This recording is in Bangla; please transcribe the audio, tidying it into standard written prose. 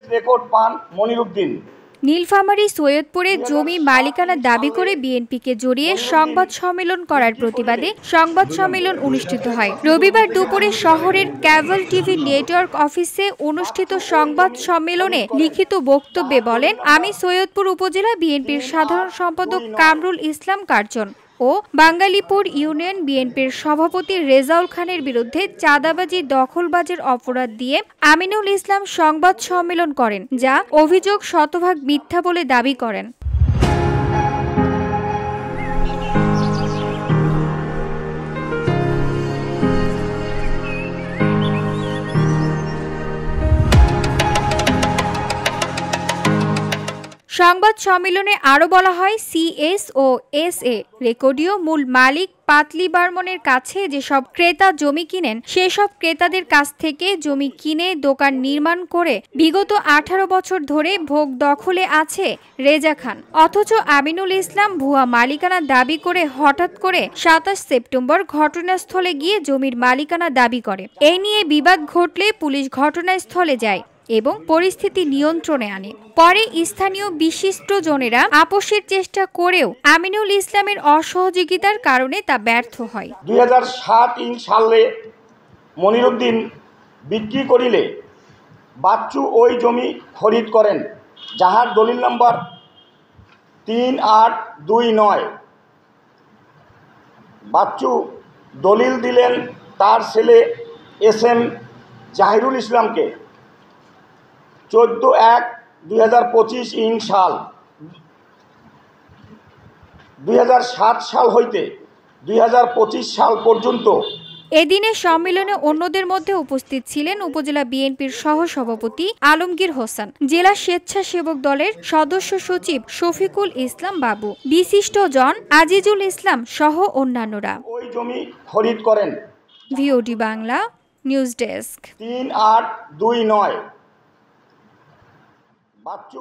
রেকর্ড পান মনিরুদ্দিন। নীলফামারী সৈয়দপুরে জমি মালিকানা দাবি করে বিএনপিকে জড়িয়ে সংবাদ সম্মেলন করার প্রতিবাদে সংবাদ সম্মেলন অনুষ্ঠিত হয়। রবিবার দুপুরে শহরের ক্যাবল টিভি নেটওয়ার্ক অফিসে অনুষ্ঠিত সংবাদ সম্মেলনে লিখিত বক্তব্যে বলেন, আমি সৈয়দপুর উপজেলা বিএনপির সাধারণ সম্পাদক কামরুল ইসলাম কার্জন ও বাঙ্গালীপুর ইউনিয়ন বিএনপির সভাপতি রেজাউল খানের বিরুদ্ধে চাঁদাবাজি দখলবাজের অপরাধ দিয়ে আমিনুল ইসলাম সংবাদ সম্মেলন করেন, যা অভিযোগ শতভাগ মিথ্যা বলে দাবি করেন। সংবাদ সম্মেলনে আরও বলা হয়, সিএস ও এসএ রেকর্ডীয় মূল মালিক পাতলি বার্মনের কাছে যেসব ক্রেতা জমি কিনেন, সেসব ক্রেতাদের কাছ থেকে জমি কিনে দোকান নির্মাণ করে বিগত 18 বছর ধরে ভোগ দখলে আছে রেজা খান। অথচ আমিনুল ইসলাম ভুয়া মালিকানা দাবি করে হঠাৎ করে 27 সেপ্টেম্বর ঘটনাস্থলে গিয়ে জমির মালিকানা দাবি করে। এই নিয়ে বিবাদ ঘটলে পুলিশ ঘটনাস্থলে যায় এবং পরিস্থিতি নিয়ন্ত্রণে আনে। পরে স্থানীয় বিশিষ্টজনেরা আপোষের চেষ্টা করেও আমিনুল ইসলামের অসহযোগিতার কারণে তা ব্যর্থ হয়। 2007 সালে মনিরুদ্দিন বিক্রি করিলে বাচ্চু ওই জমি খরিদ করেন, যাহার দলিল নম্বর 3829। বাচ্চু দলিল দিলেন তার ছেলে SM জাহিরুল ইসলামকে। 14/1/2025 সাল 2007 সাল হইতে 2025 সাল পর্যন্ত। এদিনের সম্মেলনে অন্যদের মধ্যে উপস্থিত ছিলেন উপজেলা বিএনপির সহসভাপতি আলমগীর হোসেন, জেলা স্বেচ্ছাসেবক দলের সদস্য সচিব শফিকুল ইসলাম বাবু, বিশিষ্টজন আজিজুল ইসলাম সহ অন্যান্যরা। ওই জমি খরিদ করেন। VOD Bangla news desk. 3829। Bachchu